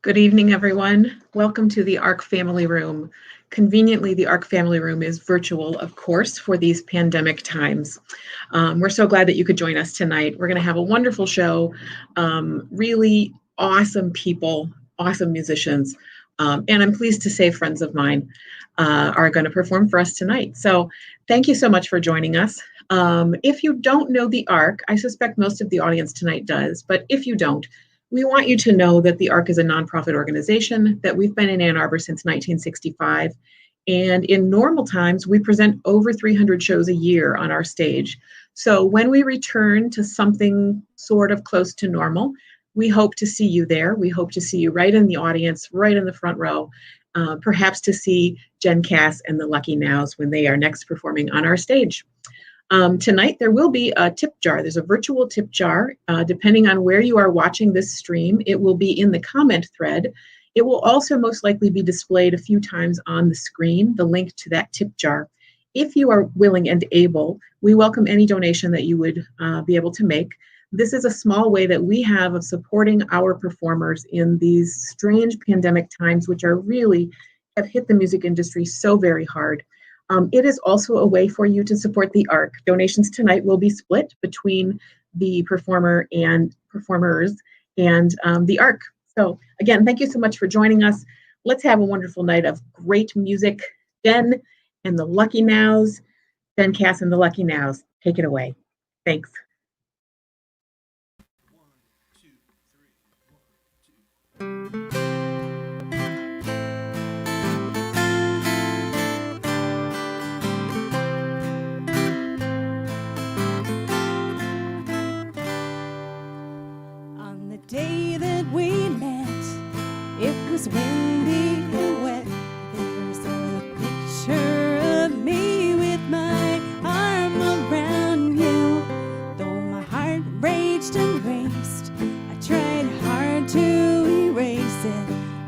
Good evening, everyone. Welcome to the ARC Family Room. Conveniently, the ARC Family Room is virtual, of course, for these pandemic times. We're so glad that you could join us tonight. We're going to have a wonderful show, really awesome people, awesome musicians, and I'm pleased to say friends of mine are going to perform for us tonight. So thank you so much for joining us. If you don't know the ARC, I suspect most of the audience tonight does, but if you don't, we want you to know that the ARC is a nonprofit organization, that we've been in Ann Arbor since 1965. And in normal times, we present over 300 shows a year on our stage. So when we return to something sort of close to normal, we hope to see you there. We hope to see you right in the audience, right in the front row, perhaps to see Jen Cass and the Lucky Nows when they are next performing on our stage. Tonight, there will be a tip jar. There's a virtual tip jar. Depending on where you are watching this stream, it will be in the comment thread. It will also most likely be displayed a few times on the screen, the link to that tip jar. If you are willing and able, we welcome any donation that you would be able to make. This is a small way that we have of supporting our performers in these strange pandemic times, which are really have hit the music industry so very hard. It is also a way for you to support the ARC. Donations tonight will be split between the performer and performers and the ARC. So again, thank you so much for joining us. Let's have a wonderful night of great music. Jen and the Lucky Nows, Jen Cass and the Lucky Nows, take it away. Thanks. On the day that we met, it was windy and wet. There's a picture of me with my arm around you. Though my heart raged and raced, I tried hard to erase it.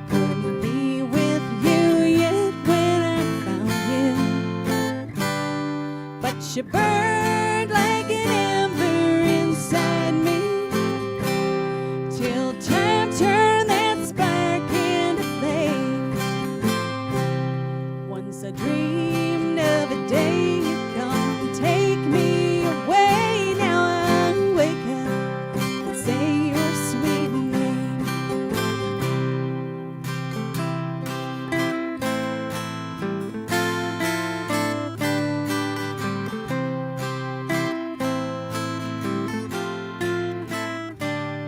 Couldn't be with you yet when I found you. But you burned like an ember inside me, till time turned that spark into flame. Once I dreamed of a day you'd come and take me away. Now I wake up and say your sweet name.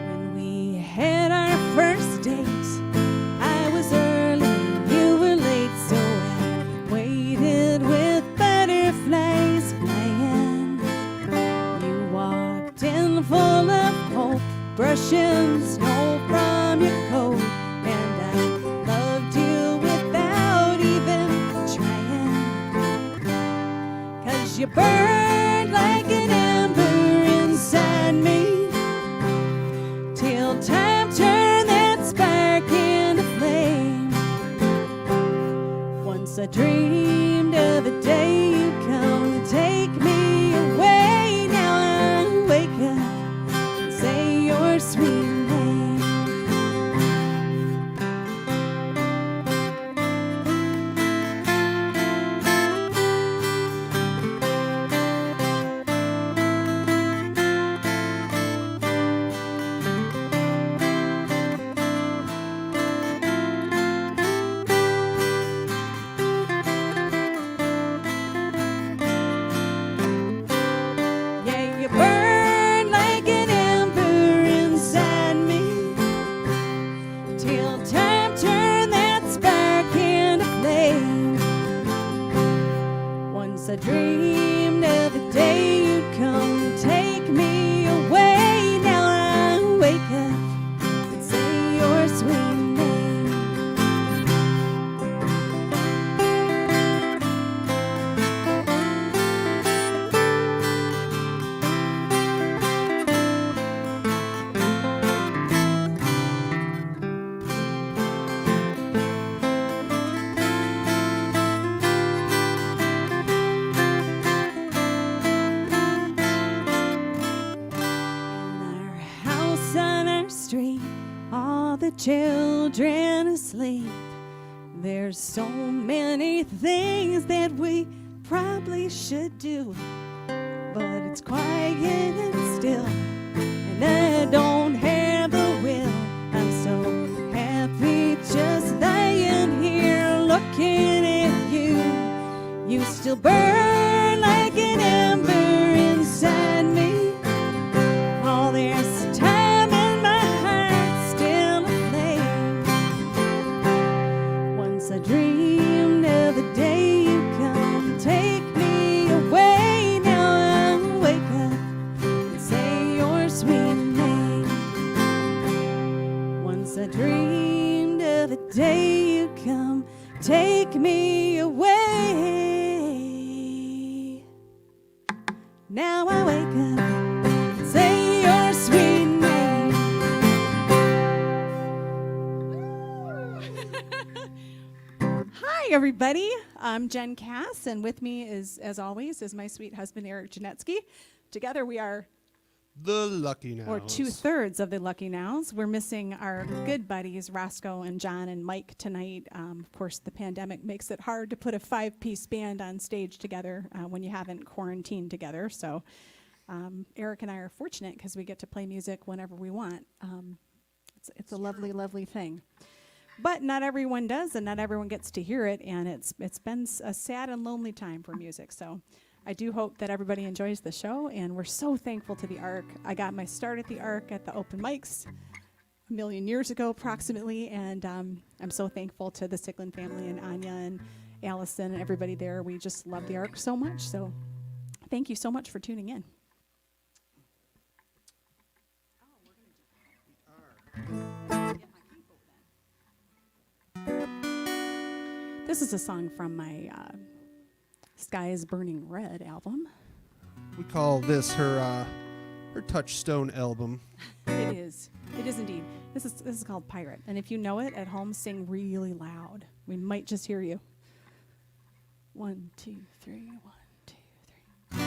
When we had our first date, I was early, you were late, so I waited with butterflies flying. You walked in full of hope, brushing snow from your coat, and I loved you without even trying. 'Cause you burned like an ember inside me, till time turned that spark into flame. Once I dreamed of a day you'd come and take me away. Now I wake up and say your sweet name. Yeah, you burned like an ember inside me, till time turned that spark into flame. Once I dreamed of a day you'd come and take me away. Now I wake up and say your sweet name. children asleep. There's so many things that we probably should do, but it's quiet and still, and I don't have the will. I'm so happy just lying here looking at you. You still burn like an ember inside me. All this time and my heart's still aflame. Once I dreamed of the day you come take me away. Now I wake up and say your sweet name. Once I dreamed of the day you come take me away. Now I wake up and say your sweet name. Hi, everybody. I'm Jen Cass, and with me is, as always, is my sweet husband, Eric Janetsky. Together we are The Lucky Nows. or 2/3 of the Lucky Nows. We're missing our good buddies, Roscoe and John and Mike, tonight. Of course, the pandemic makes it hard to put a 5-piece band on stage together when you haven't quarantined together. So Eric and I are fortunate because we get to play music whenever we want. It's a lovely, lovely thing. But not everyone does, and not everyone gets to hear it, and it's been a sad and lonely time for music. So I do hope that everybody enjoys the show, and we're so thankful to the ARC. I got my start at the ARC at the open mics a million years ago, approximately, and I'm so thankful to the Sicklin family and Anya and Allison and everybody there. We just love the ARC so much, so thank you so much for tuning in. This is a song from my Sky is Burning Red album. We call this her Touchstone album. It is. It is indeed. This is called Pirate. And if you know it at home, sing really loud. We might just hear you. 1, 2, 3, 1, 2, 3.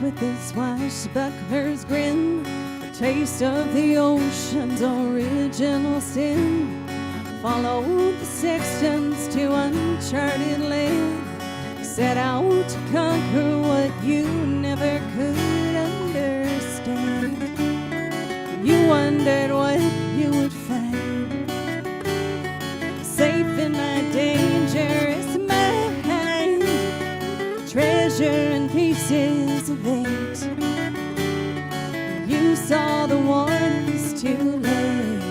With this swashbuckler's grin, a taste of the ocean's original sin. Followed the sextons to uncharted land, set out to conquer what you never could understand. You wondered what you would find, safe in my dangerous mind, treasure and pieces of it. You saw the ones too late.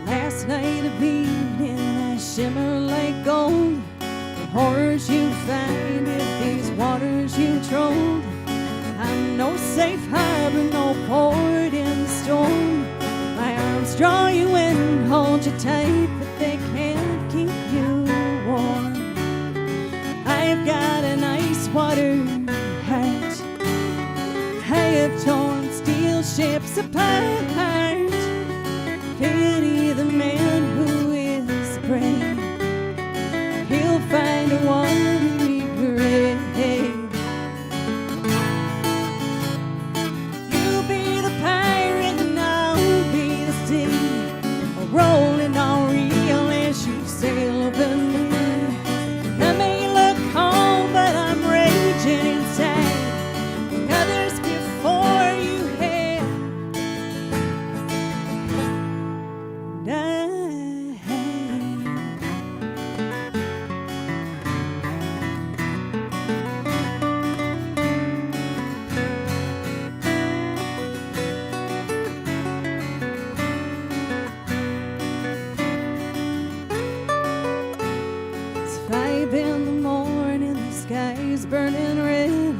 Last night of evening I shimmer like gold. The horrors you find if these waters you trolled. I'm no safe harbor, no port in the storm. My arms draw you in, hold you tight, but they can't keep you warm. I've got an ice water heart. I have torn steel ships apart. Pity the man who is brave. He'll find a watery grave. Rolling on real as you sail over me. I may look calm, but I'm raging inside. Others before you had died. Burning red,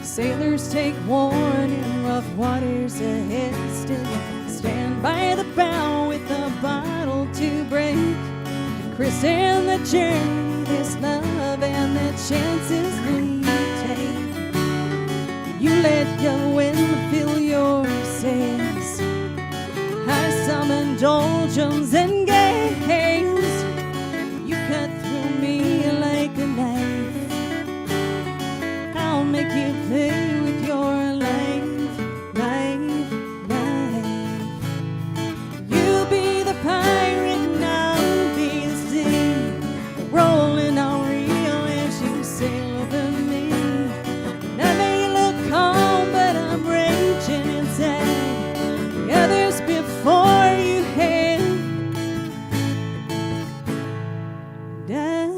sailors take warning, rough waters ahead, stand by the bow with a bottle to break, to christen the journey, this love and the chances we take. You let your wind fill your sails, I summon doldrums and gales. You cut through me like a knife, I'll make you pay with your life, life, life. You be the pirate and I'll be the sea, rolling on real as you sail over me. And I may look calm, but I'm raging inside. The others before you had died.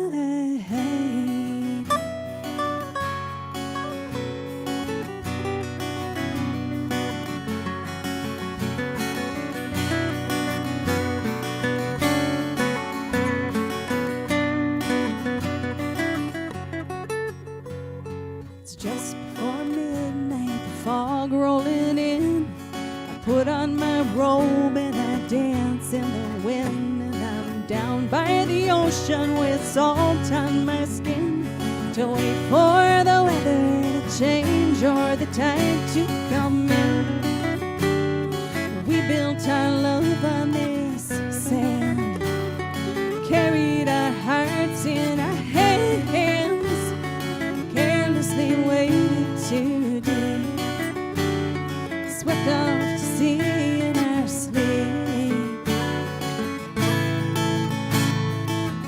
It's just before midnight, the fog rolling in. I put on my robe and I dance in the wind, and I'm down by the ocean with salt on my skin, to wait for the weather to change or the tide to come in. We built our love on this sand, carried our hearts in our hands, carelessly waited to day, swept off to sea in our sleep.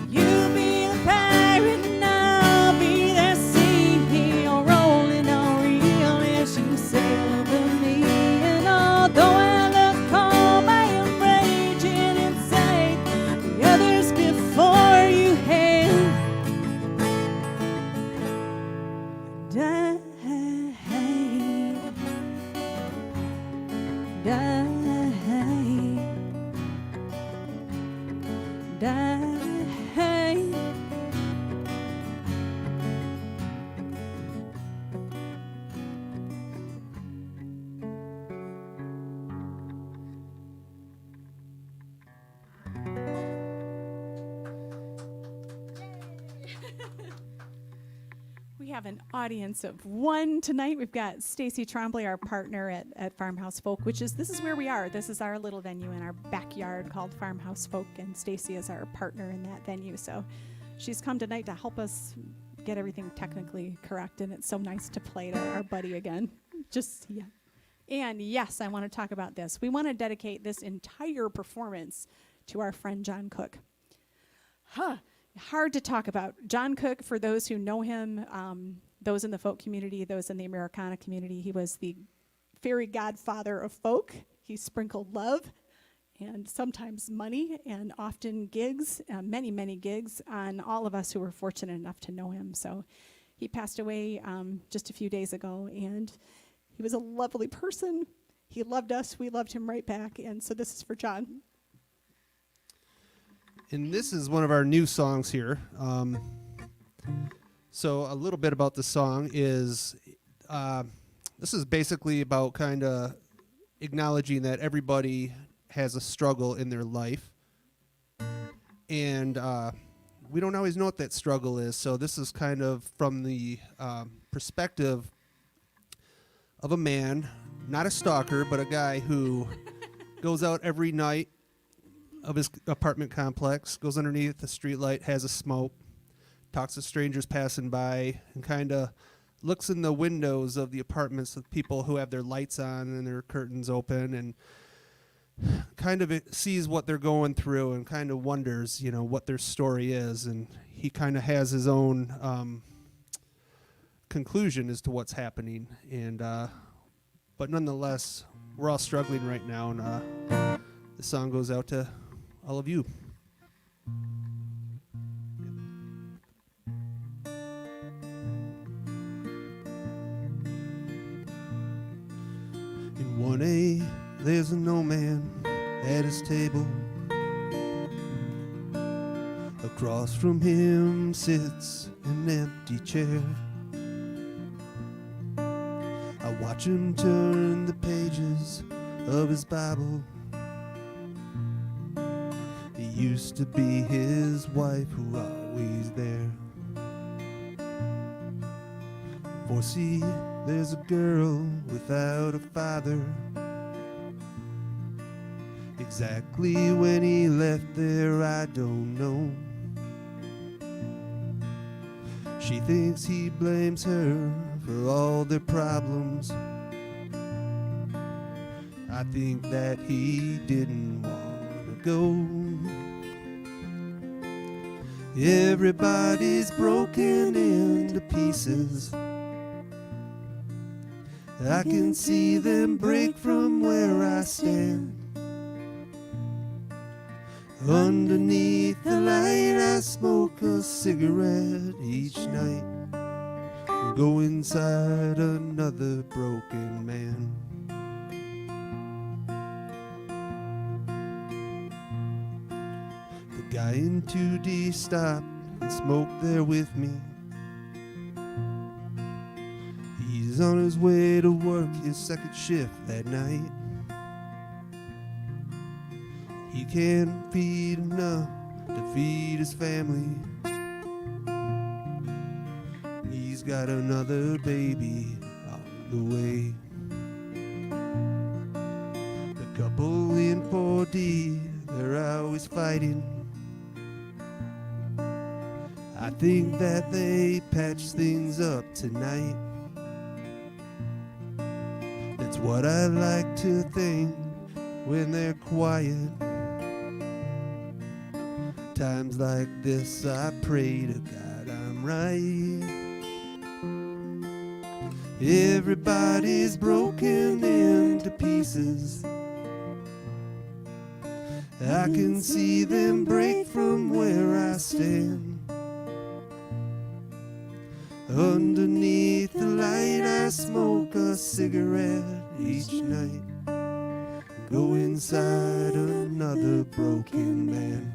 You be the pirate and I'll be the sea, rolling on real as you sail over me. And although I look calm, I am raging inside. The others before you had died, died, died. We have an audience of one tonight. We've got Stacy Trombley, our partner at Farmhouse Folk, this is where we are. This is our little venue in our backyard called Farmhouse Folk, and Stacy is our partner in that venue. So she's come tonight to help us get everything technically correct, and it's so nice to play to our buddy again. Yeah. And yes, I want to talk about this. We want to dedicate this entire performance to our friend John Cook. Hard to talk about. John Cook, for those who know him, those in the folk community, those in the Americana community, he was the fairy godfather of folk. He sprinkled love and sometimes money and often gigs, many, many gigs, on all of us who were fortunate enough to know him. So he passed away just a few days ago, and he was a lovely person. He loved us. We loved him right back. And so this is for John. And this is one of our new songs here. So a little bit about the song is, this is basically about kind of acknowledging that everybody has a struggle in their life. And we don't always know what that struggle is. So this is kind of from the perspective of a man, not a stalker, but a guy who goes out every night of his apartment complex, goes underneath the streetlight, has a smoke, talks to strangers passing by, and kind of looks in the windows of the apartments of people who have their lights on and their curtains open, and kind of sees what they're going through and kind of wonders, what their story is. And he kind of has his own conclusion as to what's happening. And but nonetheless, we're all struggling right now, and the song goes out to all of you. In 1A, there's an old man at his table. Across from him sits an empty chair. I watch him turn the pages of his Bible used to be his wife who always there. For see, there's a girl without a father. Exactly when he left there, I don't know. She thinks he blames her for all their problems. I think that he didn't want to go. Everybody's broken into pieces. I can see them break from where I stand. Underneath the light I smoke a cigarette each night and go inside another broken man. The guy in 2D stopped and smoked there with me. He's on his way to work his second shift that night. He can't feed enough to feed his family. He's got another baby on the way. The couple in 4D, they're always fighting. I think that they patch things up tonight. That's what I like to think when they're quiet. Times like this I pray to God I'm right. Everybody's broken into pieces. I can see them break from where I stand. Underneath the light I smoke a cigarette each night. Go inside another broken man.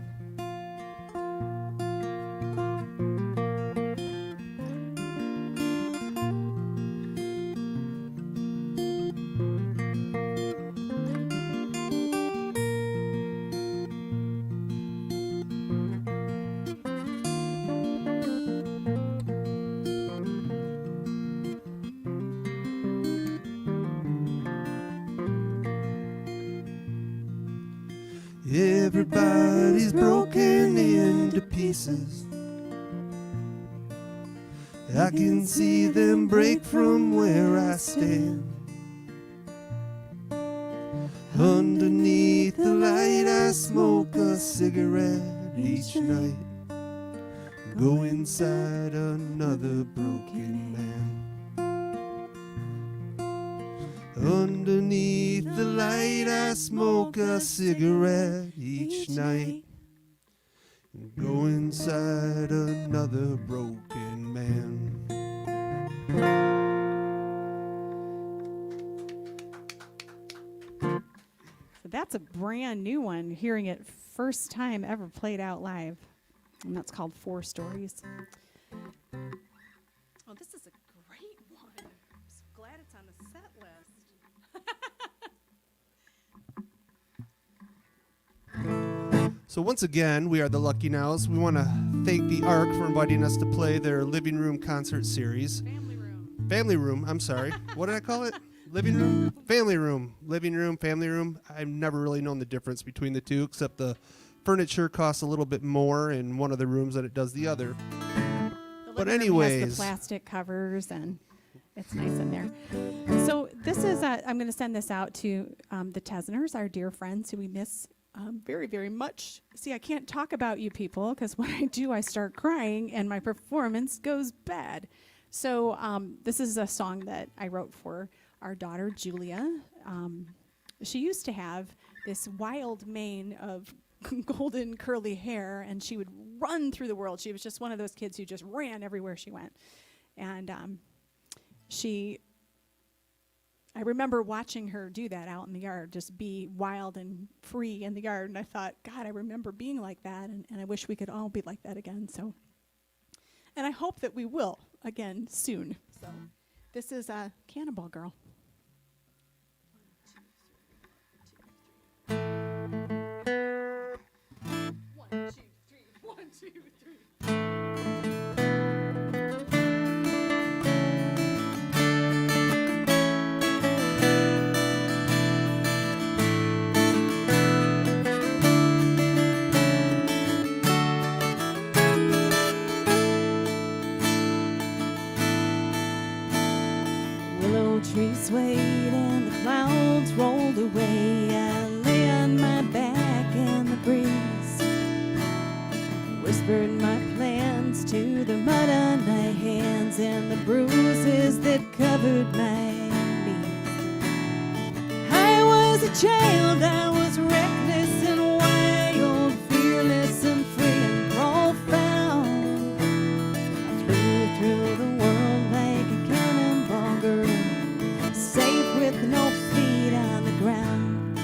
Everybody's broken into pieces. I can see them break from where I stand. Underneath the light I smoke a cigarette each night. Go inside another broken man. Underneath the light I smoke a cigarette each night and go inside another broken man. So that's a brand new one, hearing it first time ever played out live. And that's called Four Stories. Oh, this is a great one. I'm so glad it's on the set list. So once again, we are the Lucky Nows. We want to thank the ARC for inviting us to play their Living Room concert series. Family Room, I'm sorry. What did I call it? Living Room? Family Room. Living Room, Family Room. I've never really known the difference between the two, except the furniture costs a little bit more in one of the rooms than it does the other. But anyways, has the plastic covers, and it's nice in there. So this is, I'm going to send this out to the Tesners, our dear friends who we miss very, very much. See, I can't talk about you people because when I do, I start crying and my performance goes bad. So this is a song that I wrote for our daughter, Julia. She used to have this wild mane of golden curly hair, and she would run through the world. She was just one of those kids who just ran everywhere she went. And I remember watching her do that out in the yard, just be wild and free in the yard. And I thought, God, I remember being like that, and I wish we could all be like that again. So, and I hope that we will again soon. So this is Cannonball Girl. 1, 2, 3, 2, 3. 1, Willow tree swayed and the clouds rolled away. I lay on my back in the breeze, whispered my plans to the mud on my hands and the bruises that covered my knees. I was a child, I was reckless and wild, fearless and free and profound. I flew through the world like a cannonball girl, safe with no feet on the ground.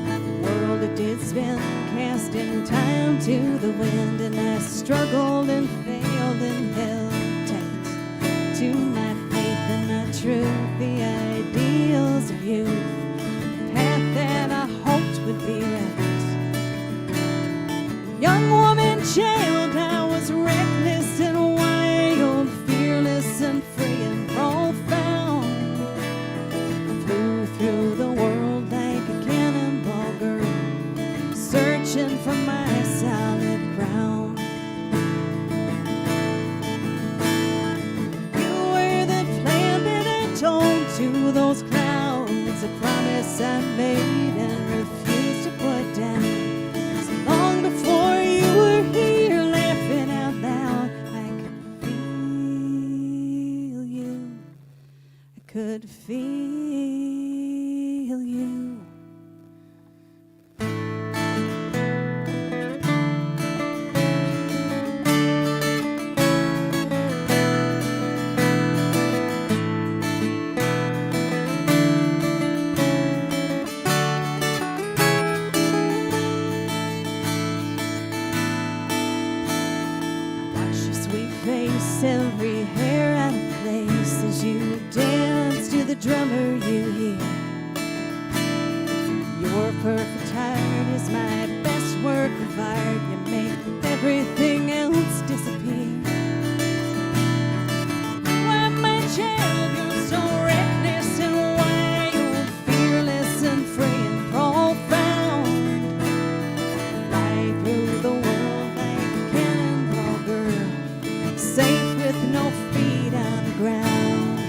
The world it did spin, casting time to the wind, and I struggled and failed and held tight to my faith and my truth, the ideals of youth, the path that I hoped would be right. Young woman, child, I was reckless and wild, fearless and free and profound. I flew through the world like a cannonball girl, searching for my solid ground. You were the plan that I told to those clouds, a promise I made and refused to put down. So long before you were here, laughing out loud, I could feel you. I could feel you. Watch your sweet face, every hair out of place as you dance to the drummer you hear. Your perfect heart is my best work of art. You make everything else disappear. Why, my child, you're so reckless and wild, fearless and free and profound. Fly through the world like a cannonball girl, safe with no feet on the ground.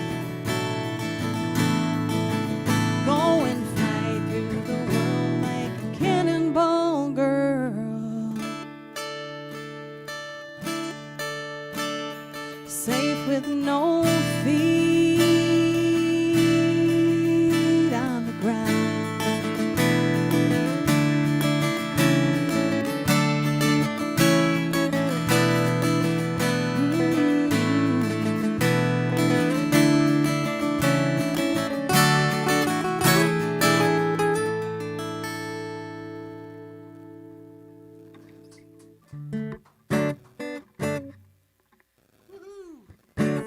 Go and fly through the world like a cannonball girl, safe with no feet on the ground.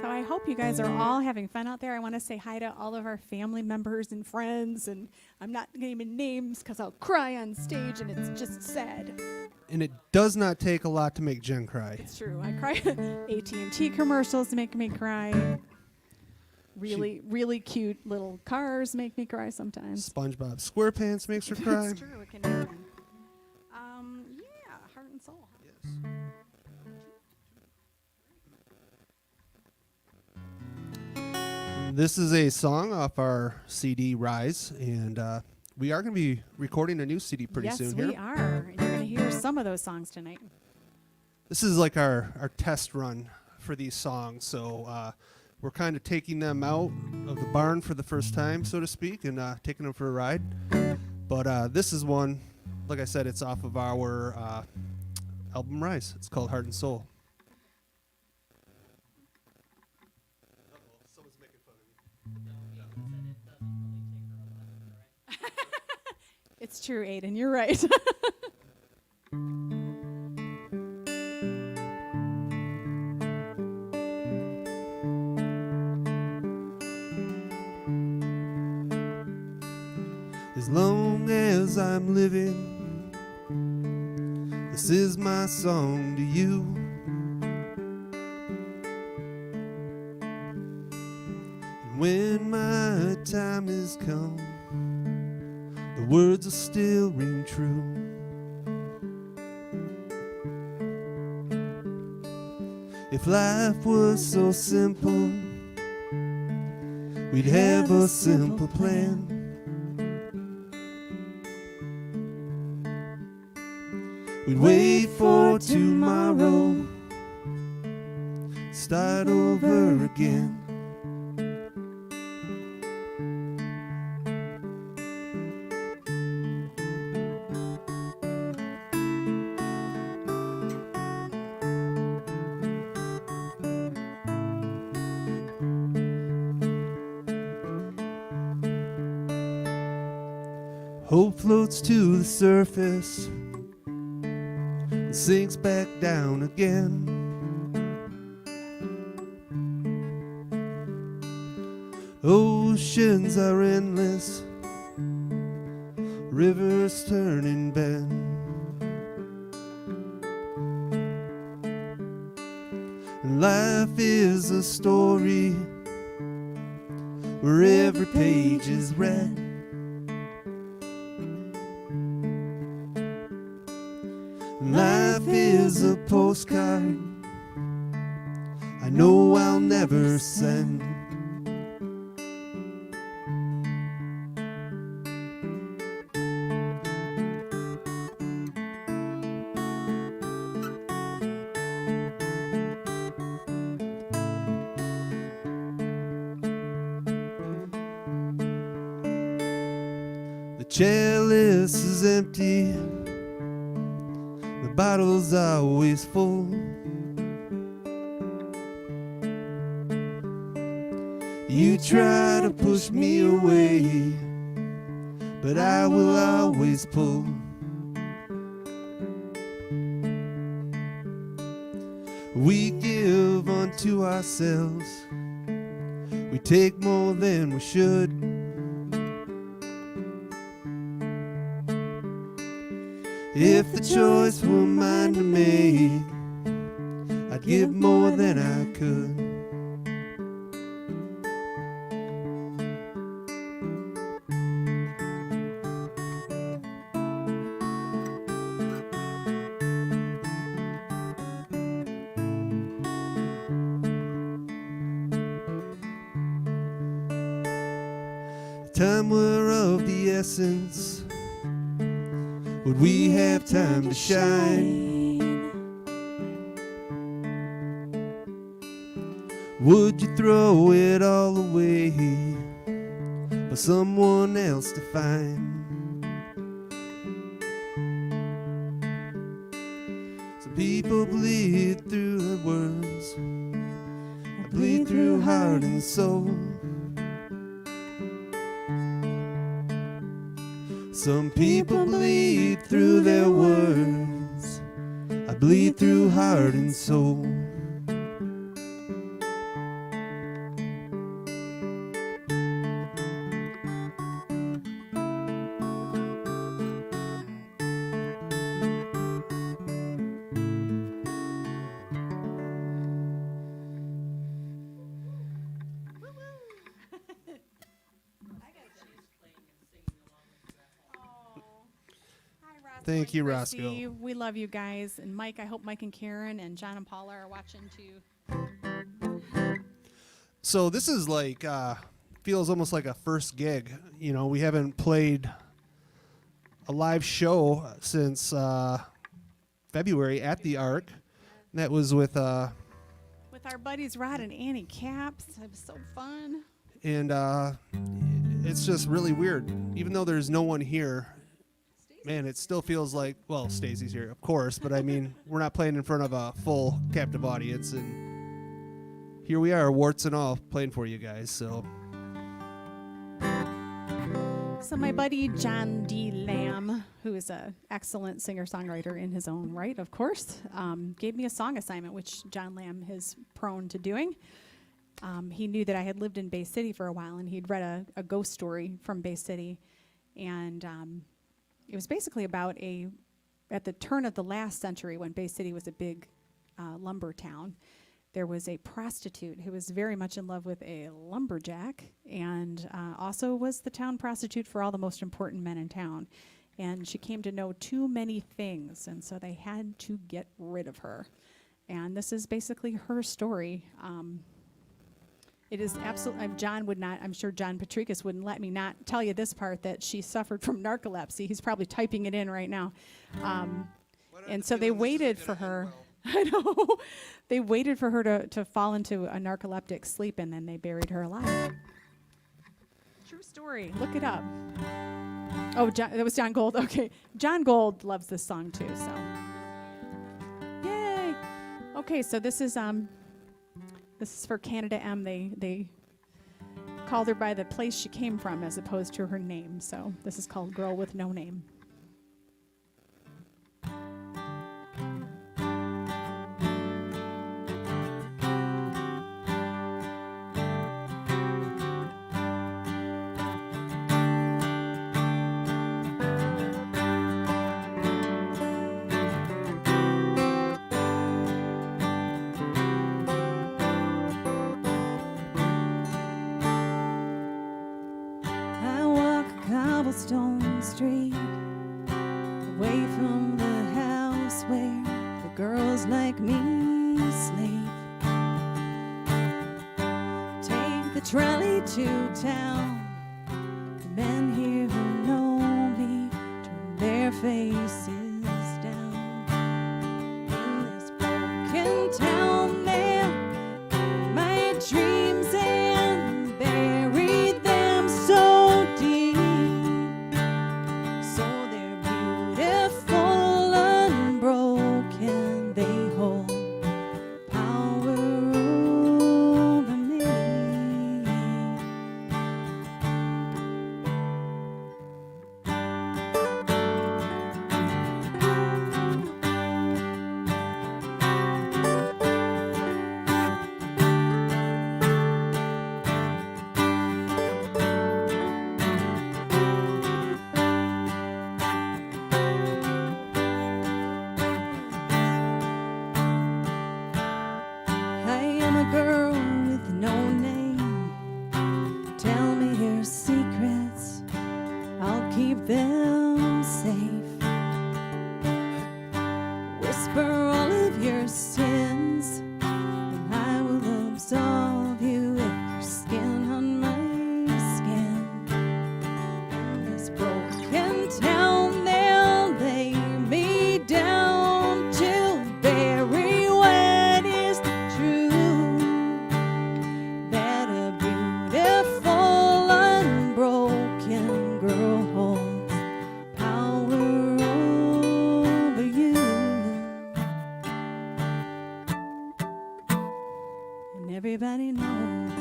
So I hope you guys are all having fun out there. I want to say hi to all of our family members and friends, and I'm not naming names because I'll cry on stage, and it's just sad. And it does not take a lot to make Jen cry. It's true. I cry. AT&T commercials make me cry. Really cute little cars make me cry sometimes. SpongeBob SquarePants makes her cry. It's true. It can happen. Yeah, heart and soul. Yes. This is a song off our CD Rise, and we are going to be recording a new CD pretty soon here. Yes, we are. And you're going to hear some of those songs tonight. This is like our test run for these songs, so we're kind of taking them out of the barn for the first time, so to speak, and taking them for a ride. But this is one, like I said, it's off of our album Rise. It's called Heart and Soul. It's true, Aiden. You're right. As long as I'm living, This is my song to you. And when my time has come, the words will still ring true. If life was so simple, we'd have a simple plan. We'd wait for tomorrow, start over again. Hope floats to the surface and sinks back down again. Oceans are endless, rivers turn and bend. And life is a story where every page is read. Life is a postcard I know I'll never send. The chalice is empty, the bottle's always full. You try to push me away, but I will always pull. We give unto ourselves, we take more than we should. If the choice were mine to make, I'd give more than I could. Time were of the essence, would we have time to shine? Would you throw it all away for someone else to find? Some people bleed through the words, I bleed through heart and soul. Some people bleed through their words, I bleed through heart and soul. Thank you, Christy. Roscoe. We love you guys. And Mike, I hope Mike and Karen and John and Paula are watching too. So this is like, feels almost like a first gig. You know, we haven't played a live show since February at the Ark. That was with our buddies Rod and Annie Caps. It was so fun. And it's just really weird. Even though there's no one here, man, it still feels like, well, Stacy's here, of course, but I mean, we're not playing in front of a full captive audience, and here we are, warts and all, playing for you guys. So my buddy John D. Lamb, who is an excellent singer-songwriter in his own right, of course, gave me a song assignment, which John Lamb is prone to doing. He knew that I had lived in Bay City for a while, and he'd read a ghost story from Bay City, and it was basically about a at the turn of the last century, when Bay City was a big lumber town, there was a prostitute who was very much in love with a lumberjack, and also was the town prostitute for all the most important men in town. And she came to know too many things, and so they had to get rid of her. And this is basically her story. It is absolutely, John would not, I'm sure John Patricus wouldn't let me not tell you this part, that she suffered from narcolepsy. He's probably typing it in right now. And so they waited for her. I know. They waited for her to fall into a narcoleptic sleep, and then they buried her alive. True story. Look it up. Oh, that was John Gold. Okay. John Gold loves this song too, so. Yay. Okay, so this is for Canada M. They called her by the place she came from as opposed to her name. So this is called Girl with No Name. Cobblestone street, away from the house where the girls like me sleep. Take the trolley to town. The men here who know me turn their faces down. In this broken town there, my dreams and buried them so deep. Everybody knows.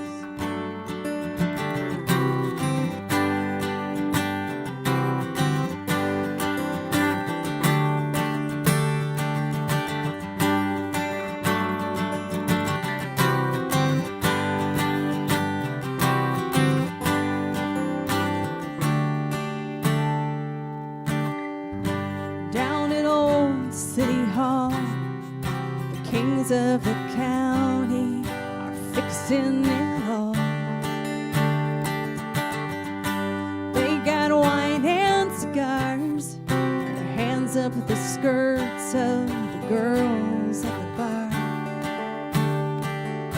Down at old City Hall, the kings of the county fixing it all. They got wine and cigars, their hands up the skirts of the girls at the bar.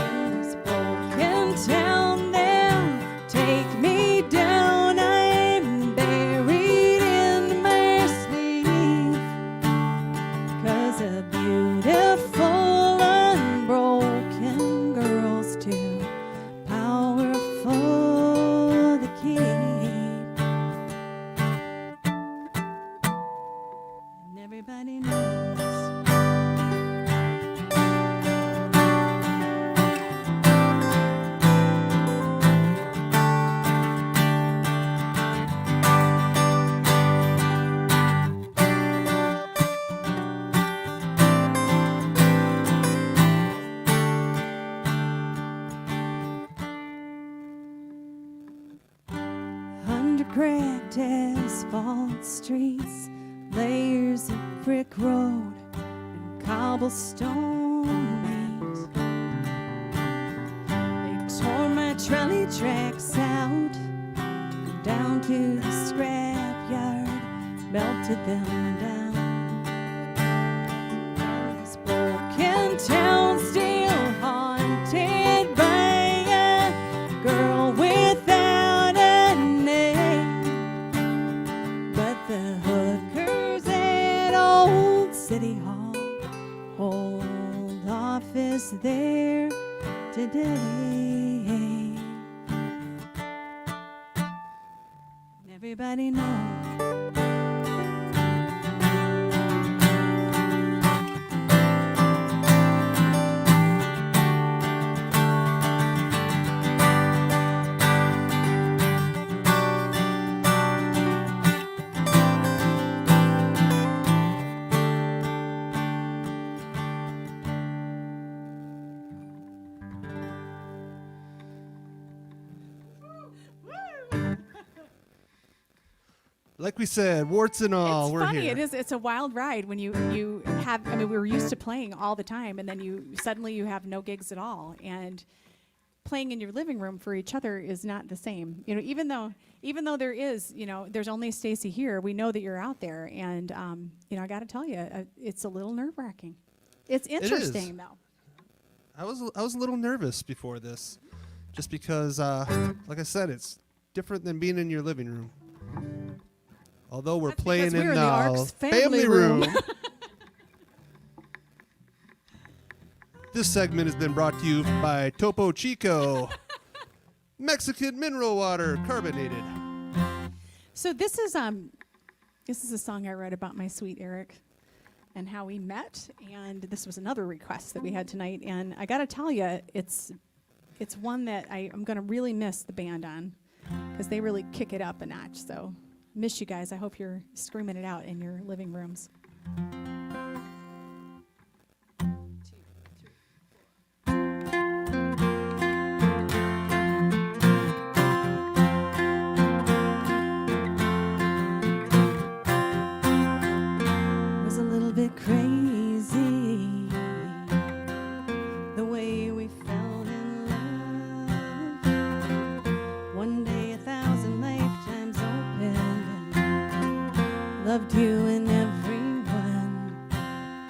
In this broken town there, take me down, I'm buried in my sleep. 'Cause a beautiful unbroken girl's too powerful to keep. And everybody knows. Cracked asphalt streets, layers of brick road and cobblestone meet. They tore my trolley tracks out down to the scrapyard, melted them down. This broken town still haunted by a girl without a name. But the hookers at Old City Hall hold office there today. Everybody knows. Like we said, warts and all, It's we're funny. here. It is. It's a wild ride when you have. I mean, we were used to playing all the time, and then you suddenly you have no gigs at all, and playing in your living room for each other is not the same. You know, even though there is, you know, there's only Stacy here. We know that you're out there, and you know, I got to tell you, it's a little nerve-wracking. It's interesting though. I was a little nervous before this, just because, like I said, it's different than being in your living room. Although we're That's playing because in we're the Ark's family room. This segment has been brought to you by Topo Chico, Mexican mineral water, carbonated. So this is a song I wrote about my sweet Eric and how we met, and this was another request that we had tonight, and I got to tell you, it's one that I'm going to really miss the band on because they really kick it up a notch. So miss you guys. I hope you're screaming it out in your living rooms. Was a little bit crazy the way we fell in love. One day 1,000 lifetimes opened and loved you and everyone,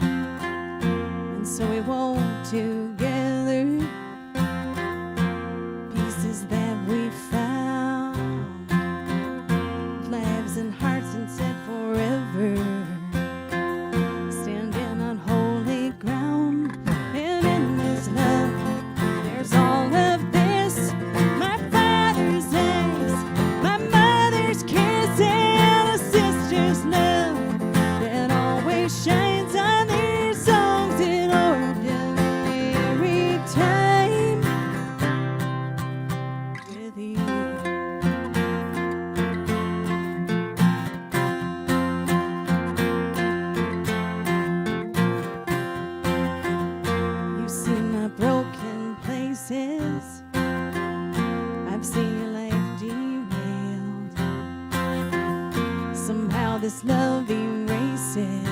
and so we wove together pieces that we found, flags and hearts, and said forever, standing on holy ground. And in this love there's all of this: my father's eyes, my mother's kiss, and a sister's love that always shines on their songs in ordinary time with you. You've seen my broken places, I've seen your life derailed. Somehow this love erases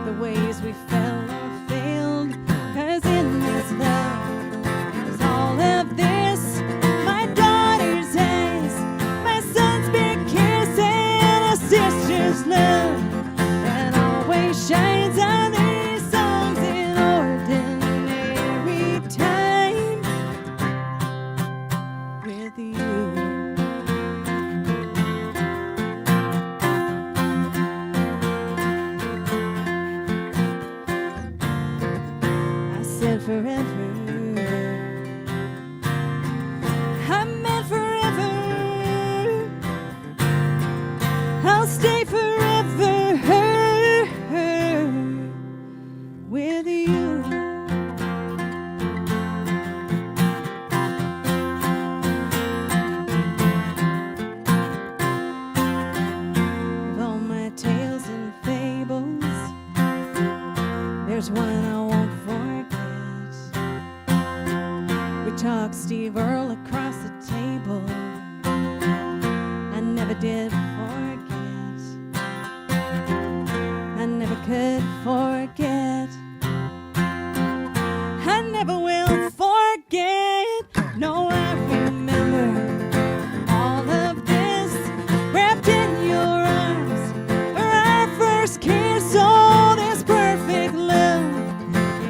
the ways we fell or failed. 'Cause in this love there's all of this: my daughter's eyes, my son's big kiss, and a sister's love that always shines on these songs in ordinary time with you. I said forever, I meant forever, I'll stay forever with you. Of all my tales and fables, there's one I won't forget. We talked Steve Earle across the table. I never did forget. could forget. I never will forget. No, I remember all of this wrapped in your arms. Our first kiss, oh, this perfect love.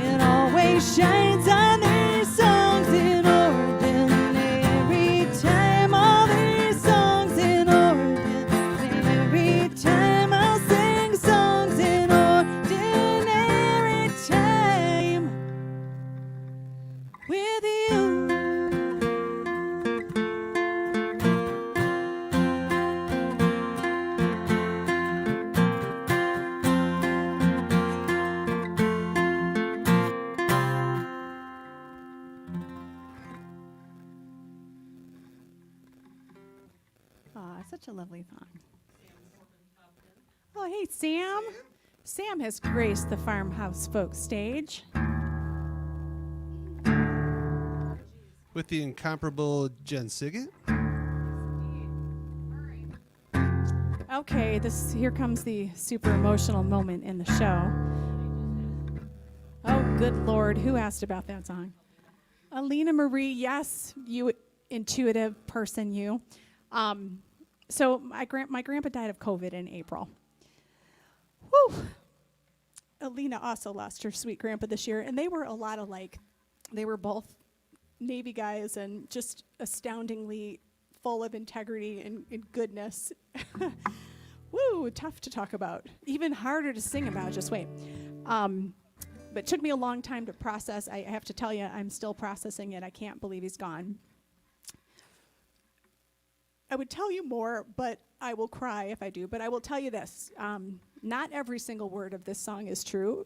It always shines on these songs in ordinary time. All these songs in ordinary time. I'll sing songs in ordinary time with you. Aw, such a lovely song. Oh, hey, Sam. Sam has graced the Farmhouse Folk stage. With the incomparable Jen Siggett. Okay, here comes the super emotional moment in the show. Oh, good Lord, who asked about that song? Alina Marie, yes, you intuitive person, you. So my grandpa died of COVID in April. Whew. Alina also lost her sweet grandpa this year, and they were a lot alike. They were both Navy guys and just astoundingly full of integrity and goodness. Woo, tough to talk about. Even harder to sing about, just wait. But it took me a long time to process. I have to tell you, I'm still processing it. I can't believe he's gone. I would tell you more, but I will cry if I do. But I will tell you this. Not every single word of this song is true.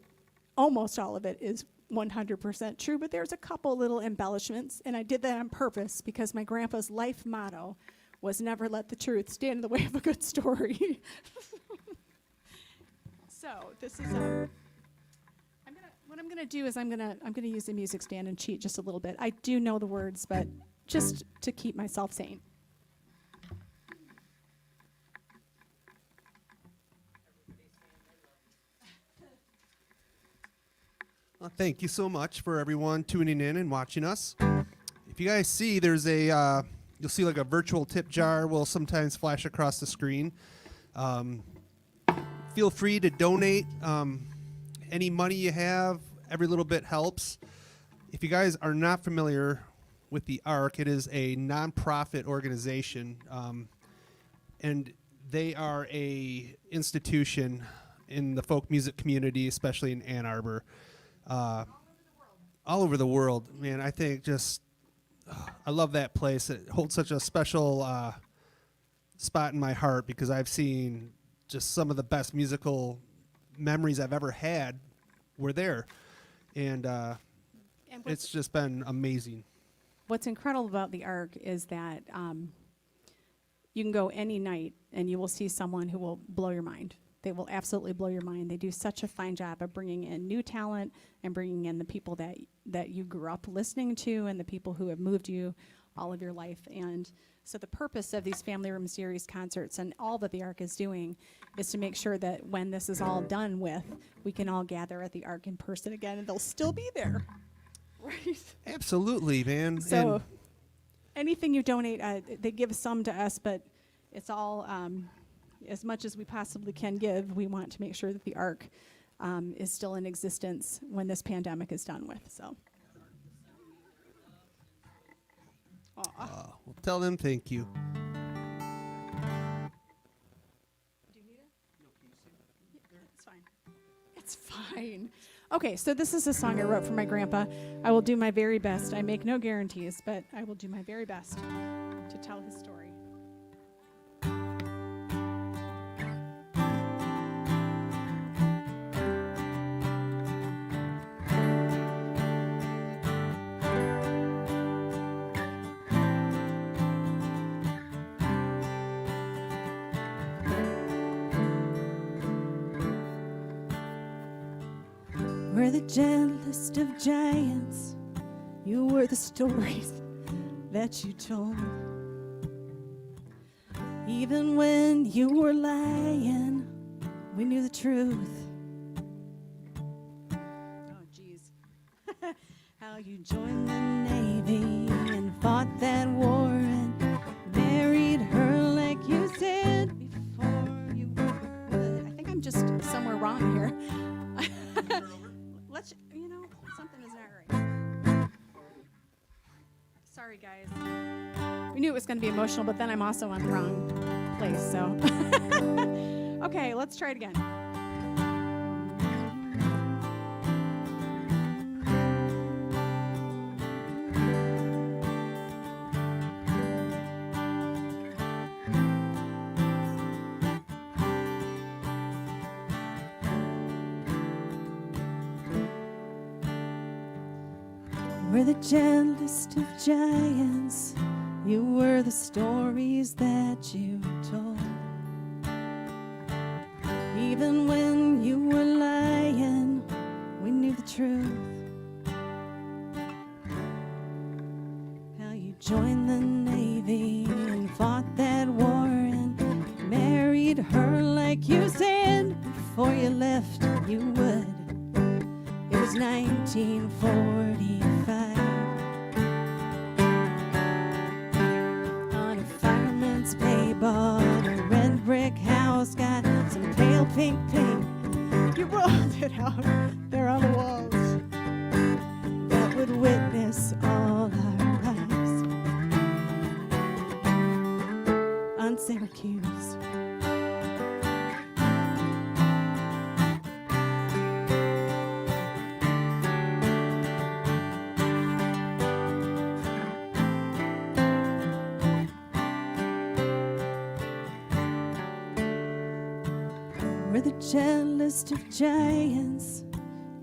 Almost all of it is 100% true, but there's a couple little embellishments, and I did that on purpose because my grandpa's life motto was never let the truth stand in the way of a good story. So this is what I'm gonna do is I'm gonna use the music stand and cheat just a little bit. I do know the words, but just to keep myself sane. Well, thank you so much for everyone tuning in and watching us. If you guys see, there's you'll see like a virtual tip jar will sometimes flash across the screen. Feel free to donate any money you have. Every little bit helps. If you guys are not familiar with the ARC, it is a nonprofit organization, and they are a institution in the folk music community, especially in Ann Arbor. All over the world, man. I think I love that place. It holds such a special spot in my heart because I've seen just some of the best musical memories I've ever had were there, and it's just been amazing. What's incredible about the ARC is that you can go any night and you will see someone who will blow your mind. They will absolutely blow your mind. They do such a fine job of bringing in new talent and bringing in the people that you grew up listening to and the people who have moved you all of your life. And so the purpose of these Family Room Series concerts and all that the ARC is doing is to make sure that when this is all done with, we can all gather at the ARC in person again, and they'll still be there. Right? Absolutely, man. So And anything you donate, they give some to us, but it's all... as much as we possibly can give, we want to make sure that the ARC is still in existence when this pandemic is done with. So, we'll tell them thank you. Do you need it? No, it's fine. It's fine. Okay, so this is a song I wrote for my grandpa. I will do my very best. I make no guarantees, but I will do my very best to tell his story. We're the gentlest of giants. You were the stories that you told. Even when you were lying, we knew the truth. joined the Navy and fought that war and married her like you said before you would. I think I'm just somewhere wrong here. Let's, something is not right. Sorry, guys. We knew it was going to be emotional, but then I'm also on the wrong place, so. Okay, let's try it again. We're the gentlest of giants. You were the stories that you told. Even when you were lying, we knew the truth. How you joined the Navy and fought that war and married her like you said before you left you would. It was 1945. On a fireman's pay, bought a red brick house, got some pale pink paint. You rolled it out there on the walls that would witness all our lives on Syracuse. We're the gentlest of giants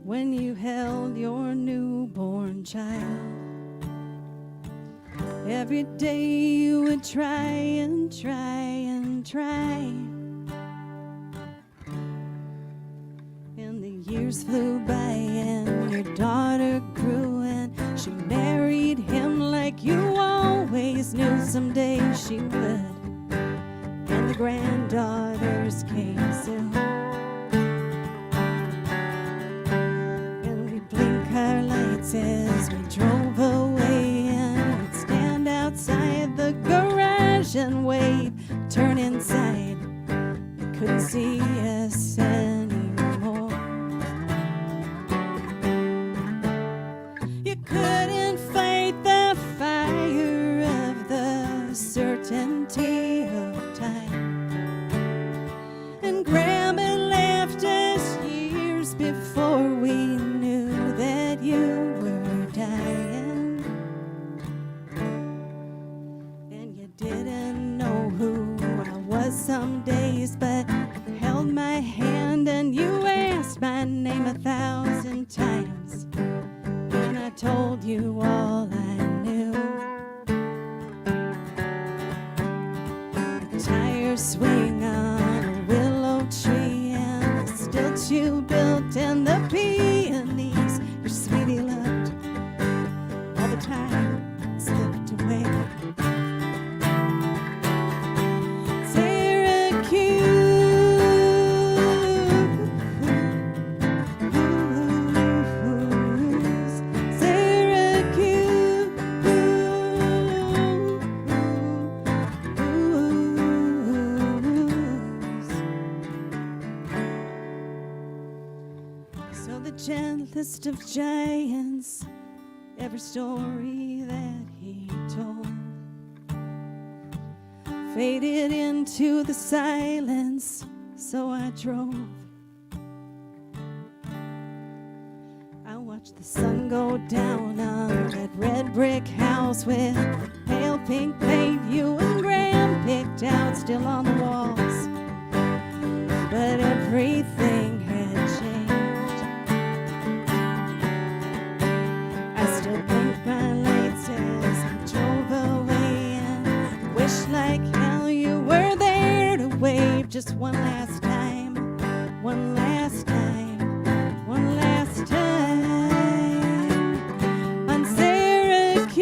when you held your newborn child. Every day you would try and try and try. And the years flew by and your daughter grew and she married him like you always knew someday she would. And the granddaughters came soon. And we'd blink our lights as we drove away, and we'd stand outside the garage and wave, turn inside. You couldn't see us anymore. You couldn't fight the fire of the certainty of time. And Grandma left us years before we knew that you were dying. And you didn't know who I was some days, but held my hand and you asked my name 1,000 times. And I told you all I knew. The tires swing on a willow tree and the stilts you built and the peonies your sweetie loved all the time slipped away. So the gentlest of giants, every story that he told faded into the silence, so I drove. I watched the sun go down on that red brick house with the pale pink paint you and Graham picked out still on the walls. But everything had changed. I still blinked my lights as I drove away and wished like hell you were there to wave just one last time, one last time, one last time on Syracuse.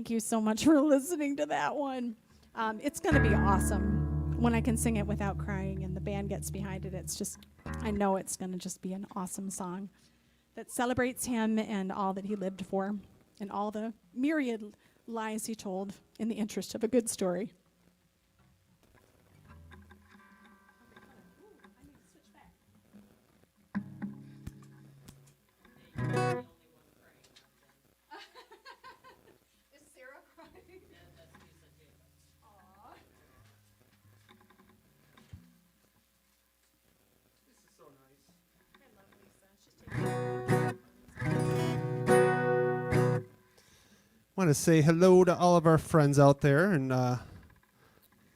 Thank you so much for listening to that one. It's going to be awesome when I can sing it without crying and the band gets behind it. It's just, I know it's going to just be an awesome song that celebrates him and all that he lived for and all the myriad lies he told in the interest of a good story. Want to say hello to all of our friends out there, and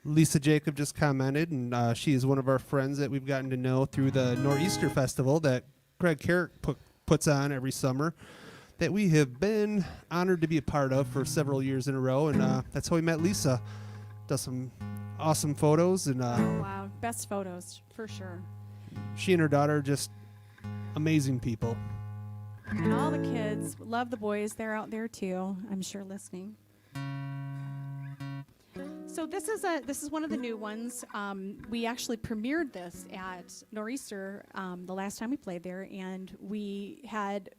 Lisa Jacob just commented, and she is one of our friends that we've gotten to know through the Nor'easter Festival that Greg Carrick puts on every summer, that we have been honored to be a part of for several years in a row, and that's how we met Lisa. Does some awesome photos, and Wow, best photos for sure. she and her daughter are just amazing people. And all the kids love the boys. They're out there too, I'm sure, listening. So this is one of the new ones. We actually premiered this at Nor'easter the last time we played there, and we had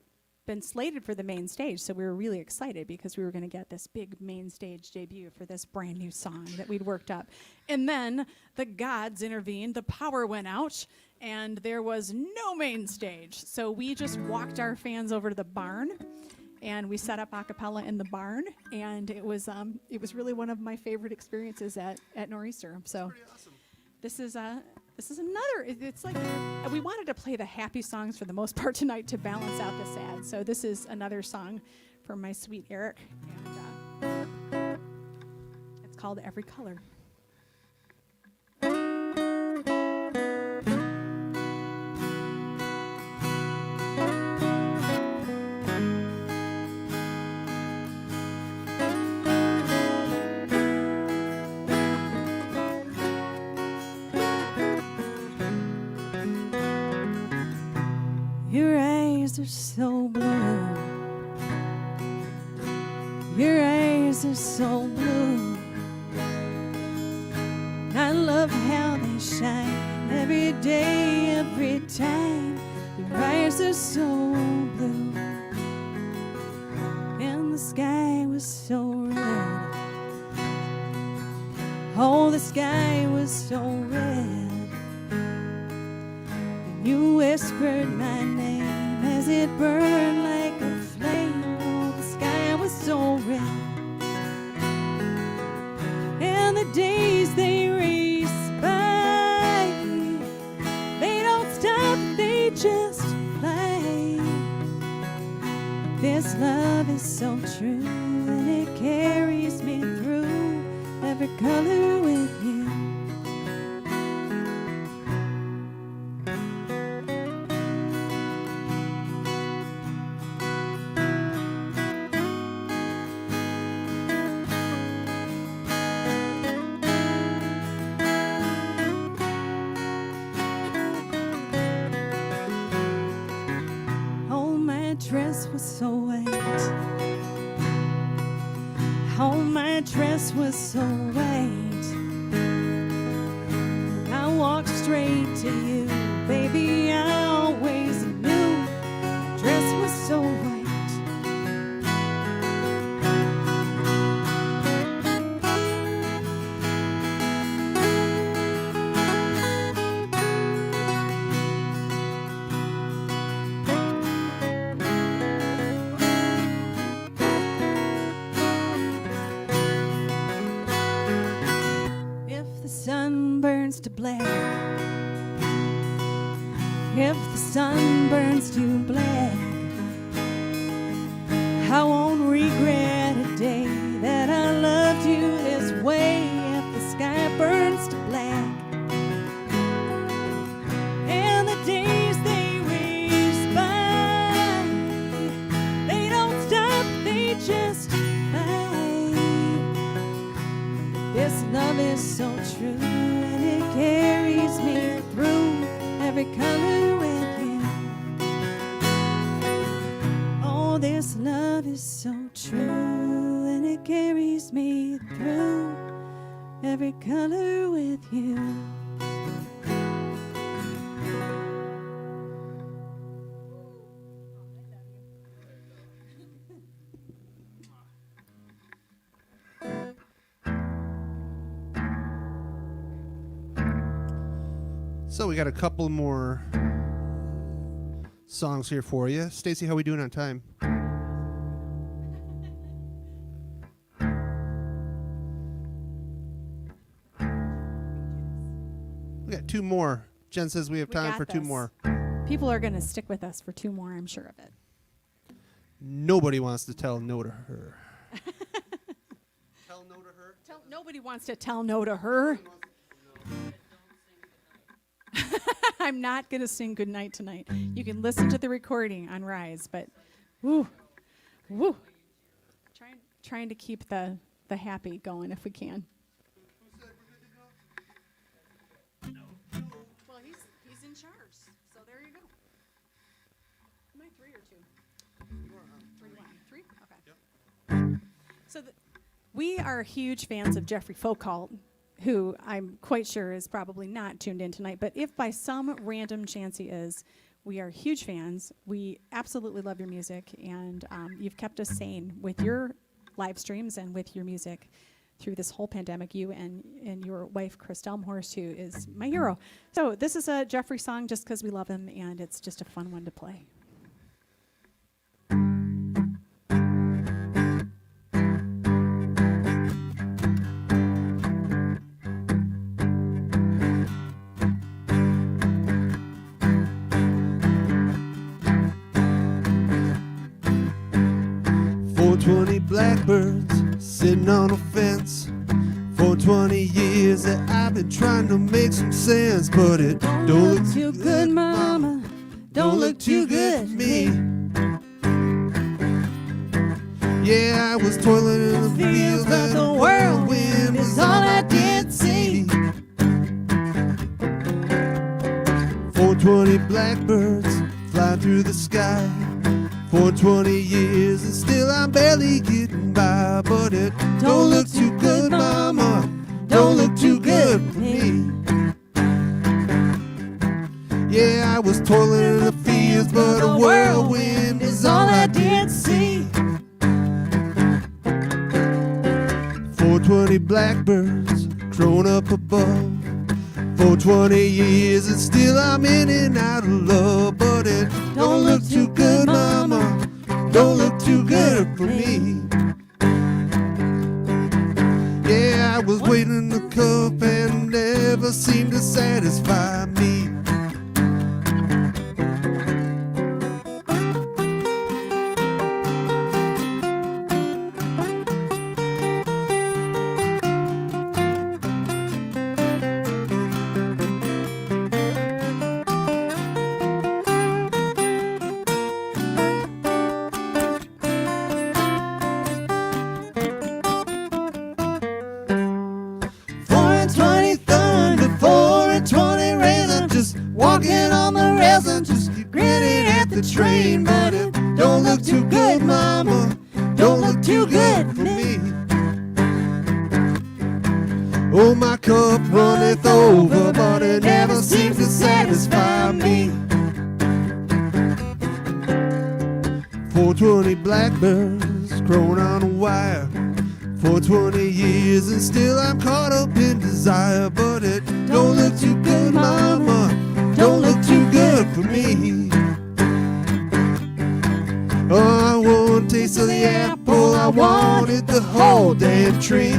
been slated for the main stage, so we were really excited because we were going to get this big main stage debut for this brand new song that we'd worked up. And then the gods intervened, the power went out, and there was no main stage. So we just walked our fans over to the barn, and we set up a cappella in the barn, and it was really one of my favorite experiences at Nor'easter. So this is another. It's like we wanted to play the happy songs for the most part tonight to balance out the sad. So this is another song from my sweet Eric, and it's called Every Color. Your eyes are so blue. Your eyes are so blue. I love how they shine every day, every time. Your eyes are so blue. And the sky was so red. Oh, the sky was so red. You whispered my name as it burned like a flame. Oh, the sky was so red. And the days they race by, they don't stop, they just fly. This love is so true, and it carries me through every color with you. Dress was so white. Oh, my dress was so white. I walked straight to you, baby. I always knew my dress was so white. To black, if the sun burns to black, I won't regret a day that I loved you this way. If the sky burns to black, and the days they race by, they don't stop, they just fly. This love is so true, carries me through every color with you. Oh, this love is so true, and it carries me through every color with you. So we got a couple more songs here for you. Stacy, how we doing on time? We got two more. Jen says we have time for two more. People are going to stick with us for two more, I'm sure of it. Nobody wants to tell no to her. Tell no to her? Nobody wants to tell no to her. I'm not going to sing Goodnight tonight. You can listen to the recording on Rise, but woo. Trying to keep the happy going if we can. Well, he's in charge, so there you go. Am I 3 or 2? 3? Okay. Yep. So we are huge fans of Jeffrey Foucault, who I'm quite sure is probably not tuned in tonight, but if by some random chance he is, we are huge fans. We absolutely love your music, and you've kept us sane with your live streams and with your music through this whole pandemic, you and your wife, Chris Delmhorst, who is my hero. So this is a Jeffrey song just because we love him, and it's just a fun one to play. 420 blackbirds sitting on a fence. For 20 years that I've been trying to make some sense, but it don't look too good, mama. Don't look too good for me. Yeah, I was toiling in the fields, but the whirlwind is all I did see. 420 blackbirds fly through the sky. For 20 years and still I'm barely getting by, but it don't look too good, mama. Don't look too good for me. Yeah, I was toiling in the fields, but a whirlwind is all I did see. 420 blackbirds grown up above. For 20 years and still I'm in and out of love, but it don't look too good, mama. Don't look too good for me. Yeah, I was waiting in the cup and never seemed to satisfy me. Walking on the rails and just grinning at the train, but it don't look too good, mama. Don't look too good for me. Oh, my cup runneth over, but it never seems to satisfy me. 420 blackbirds grown on a wire. For 20 years and still I'm caught up in desire, but it don't look too good, mama. Don't look too good for me. Oh, I want a taste of the apple. I wanted the whole damn tree.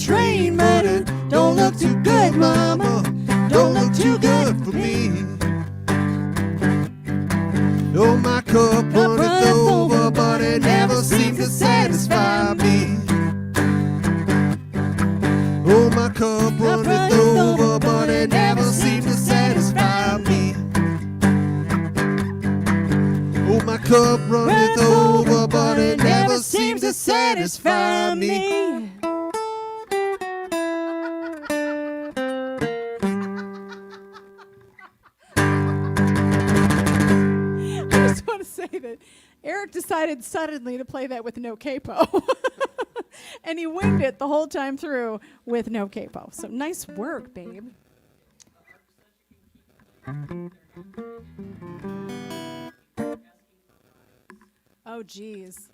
Train, but it don't look too good, mama. Don't look too good for me. Oh, my cup runneth over, but it never just found me. I just want to say that Eric decided suddenly to play that with no capo. And he winged it the whole time through with no capo. So nice work, babe. Oh, geez.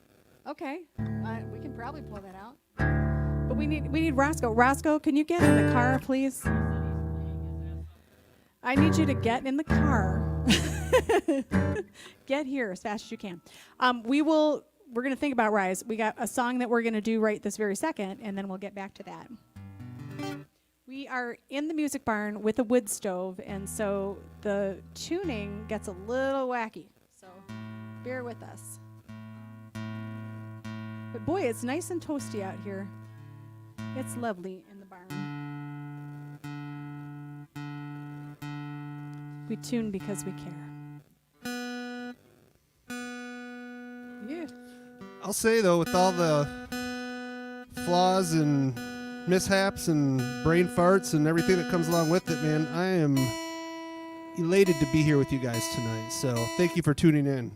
Okay, we can probably pull that out. But we need Roscoe. Roscoe, can you get in the car, please? I need you to get in the car. Get here as fast as you can. We're going to think about Rise. We got a song that we're going to do right this very second, and then we'll get back to that. We are in the music barn with a wood stove, and so the tuning gets a little wacky. So bear with us. But boy, it's nice and toasty out here. It's lovely in the barn. We tune because we care. Yeah. I'll say, though, with all the flaws and mishaps and brain farts and everything that comes along with it, man, I am elated to be here with you guys tonight. So thank you for tuning in.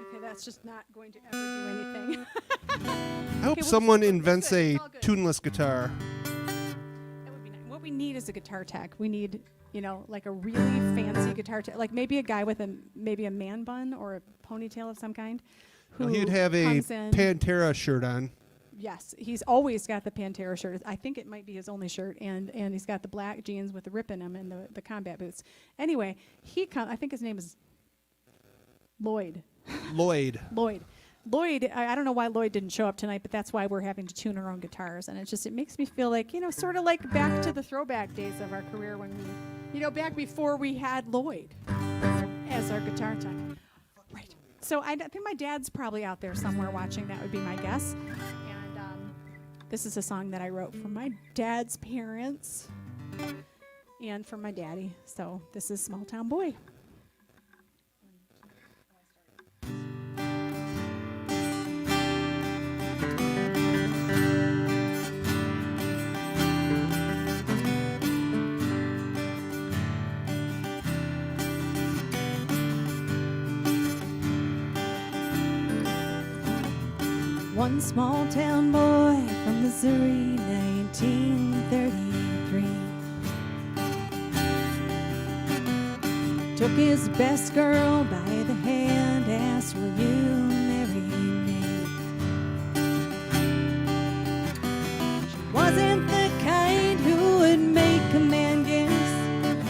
Okay, that's just not going to ever do anything. I hope someone invents a tuneless guitar. That would be nice. What we need is a guitar tech. We need, like a really fancy guitar tech, like maybe a guy with maybe a man bun or a ponytail of some kind. Well, he'd have a Pantera shirt on. Yes, he's always got the Pantera shirt. I think it might be his only shirt, and he's got the black jeans with the rip in them and the combat boots. Anyway, I think his name is Lloyd. Lloyd, I don't know why Lloyd didn't show up tonight, but that's why we're having to tune our own guitars. And it makes me feel like, sort of like back to the throwback days of our career when we, back before we had Lloyd as our guitar tech. Right. So I think my dad's probably out there somewhere watching. That would be my guess. And this is a song that I wrote for my dad's parents and for my daddy. So this is Small Town Boy. One small town boy from Missouri, 1933. Took his best girl by the hand, asked, will you marry me? She wasn't the kind who would make a man guess.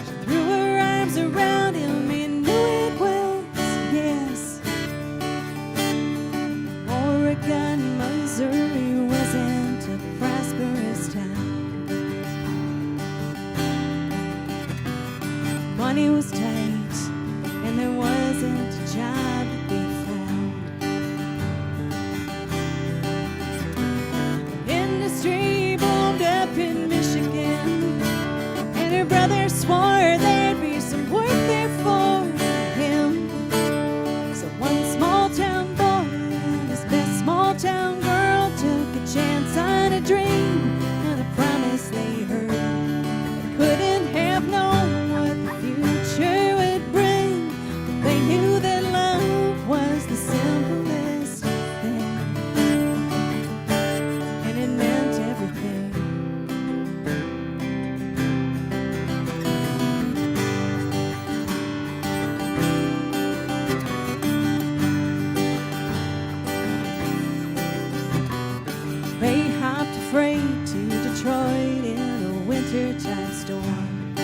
She threw her arms around him and knew it was yes. Oregon, Missouri wasn't a prosperous town. Money was tight, and there wasn't a job to be found. Industry boomed up in Michigan, and her brother swore there'd be some work there for him. So one small town boy and his best small town girl took a chance on a dream and a promise they heard. They couldn't have known what the future would bring, but they knew that love was the simplest thing, and it meant everything. They hopped a freight to Detroit in a wintertime storm.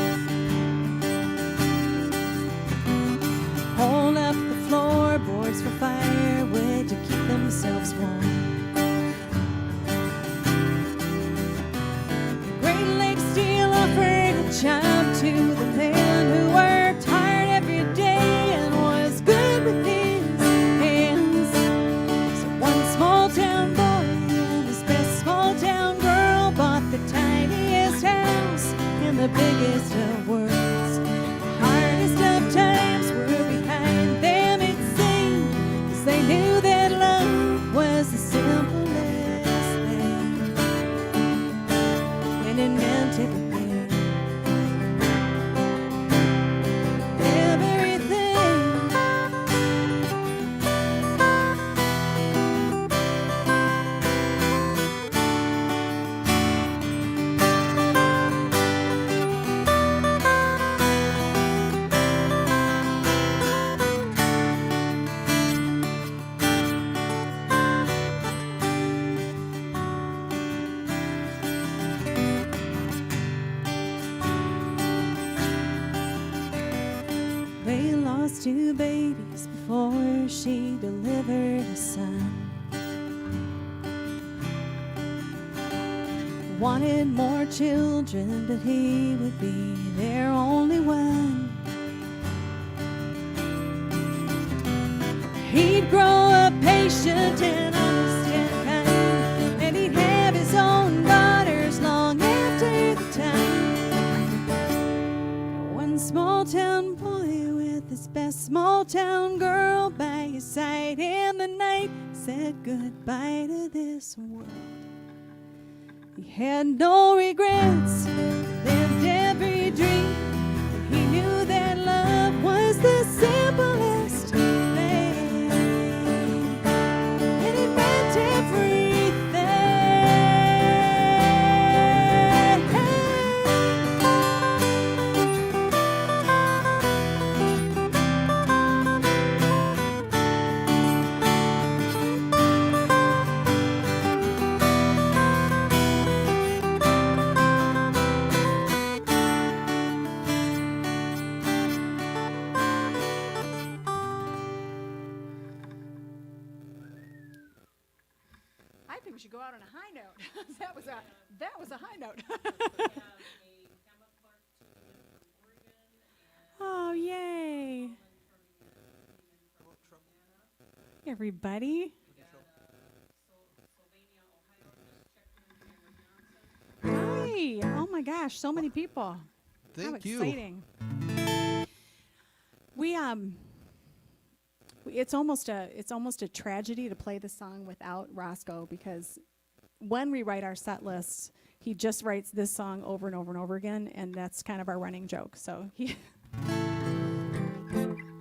Hold up the floorboards for firewood to keep themselves warm. The Great Lakes Steel offered a job to the man who worked hard every day and was good with his hands. So one small town boy and his best small town girl bought the tiniest house in the the biggest of words. The hardest of times were behind them, it seemed, 'cause they knew that love was the simplest thing, and it meant everything. They lost 2 babies before she delivered a son. Wanted more children, but he would be their only one. He'd grow up patient and understand kind, and he'd have his own daughters long after the time. One small town boy with his best small town girl by his side in the night said goodbye to this world. He had no regrets, lived every dream, and he knew that love was the simplest thing, and it meant everything. I think we should go out on a high note. that was a high note. Oh, yay. Everybody. Hi. Oh my gosh, so many people. How Thank you. exciting. We it's almost a tragedy to play the song without Roscoe, because when we write our set lists, he just writes this song over and over and over again, and that's kind of our running joke. So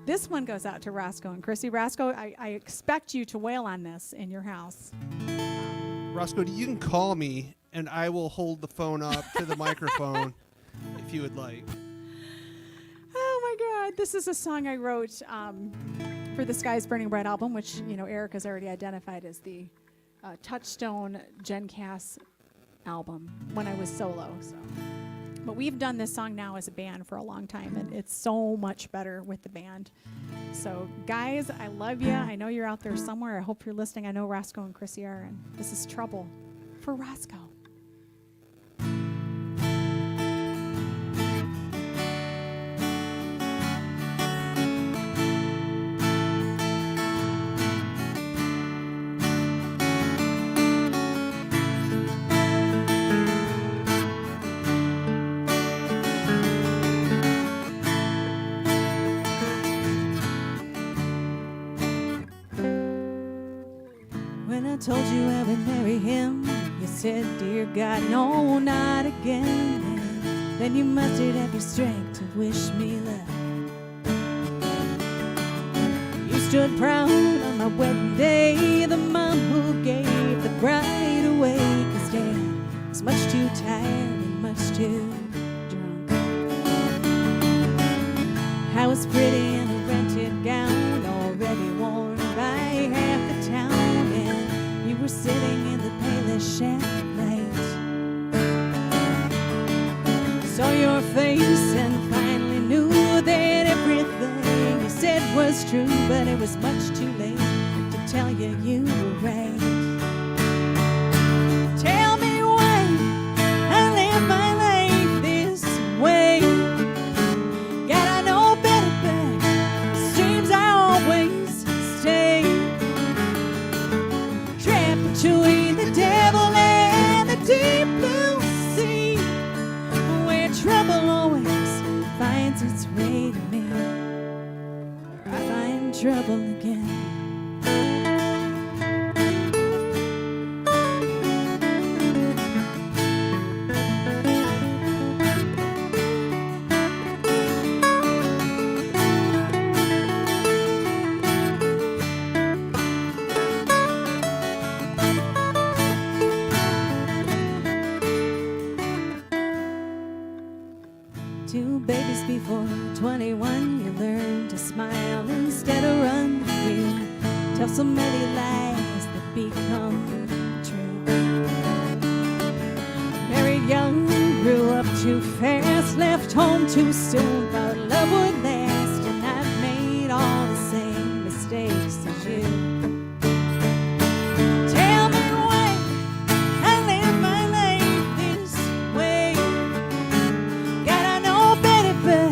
this one goes out to Roscoe and Chrissy. Roscoe, I expect you to wail on this in your house. Roscoe, you can call me, and I will hold the phone up to the microphone if you would like. Oh my God, this is a song I wrote for the Sky's Burning Bright album, which Eric has already identified as the Touchstone Jen Cass album when I was solo. So, but we've done this song now as a band for a long time, and it's so much better with the band. So guys, I love you. I know you're out there somewhere. I hope you're listening. I know Roscoe and Chrissy are, and this is Trouble for Roscoe. When I told you I would marry him, you said, dear God, no, not again. And then you mustered up your strength to wish me luck. You stood proud on my wedding day, the mom who gave the bride away, 'cause Dad was much too tired and much too drunk. I was pretty in a rented gown, already worn by half the town, and you were sitting in the palest shack at night. Saw your face and finally knew that everything you said was true, but it was much too late to tell you you were right. Tell me why I live my life this way. God, I know better, but it seems I always stay trapped between the devil and the deep blue sea, where trouble finds its way to me, or I find trouble again. Two babies before 21, you learn to smile instead of run. You tell so many lies that become true. Married young, grew up too fast, left home too soon, thought love would last, and I've made all the same mistakes as you. Tell me why I live my life this way. God, I know better, but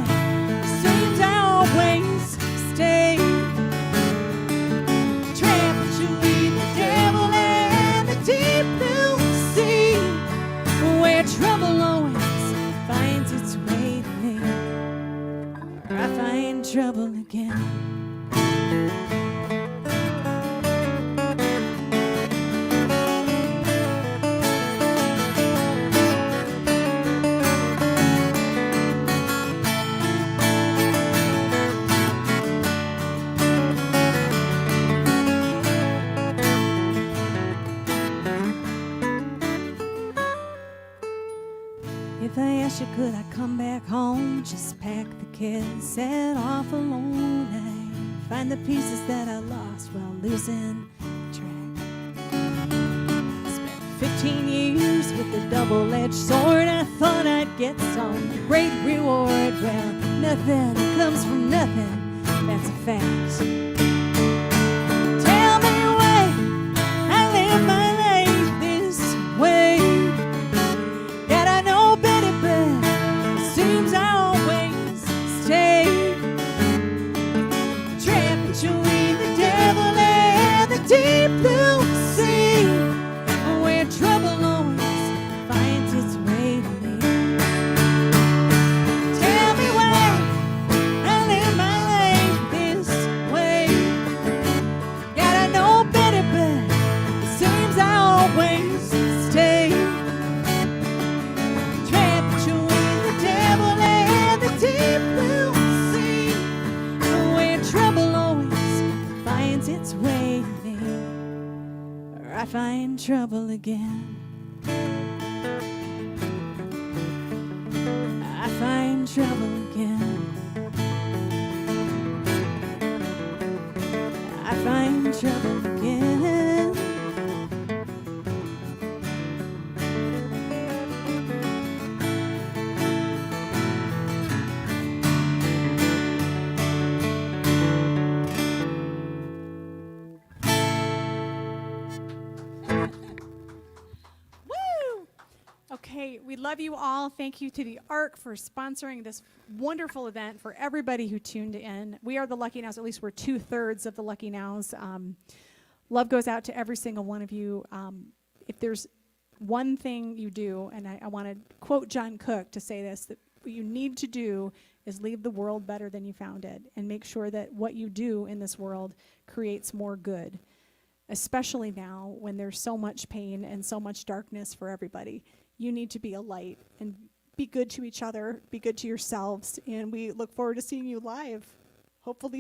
it seems I always stay trapped between the devil and the deep blue sea, where trouble always finds its way to me, or I find trouble again. If I asked you, could I come back home? Just pack the kids, set off alone. I find the pieces that I lost while losing track. Spent 15 years with a double-edged sword. I thought I'd get some great reward. Well, nothing comes from nothing, that's a fact. Tell me why I live my life this way. God, I know better, but it seems I always stay trapped between the devil and the deep blue sea, where trouble always finds its way to me. Tell me why I live my life this way. God, I know better, but it seems I always stay trapped between the devil and the deep blue sea, where trouble always finds its way to me, or I find trouble again. I find trouble again. I find trouble again. Woo! Okay, we love you all. Thank you to the ARC for sponsoring this wonderful event for everybody who tuned in. We are the Lucky Nows, at least we're 2/3 of the Lucky Nows. Love goes out to every single one of you. If there's one thing you do, and I want to quote John Cook to say this, that what you need to do is leave the world better than you found it, and make sure that what you do in this world creates more good, especially now when there's so much pain and so much darkness for everybody. You need to be a light and be good to each other, be good to yourselves, and we look forward to seeing you live, hopefully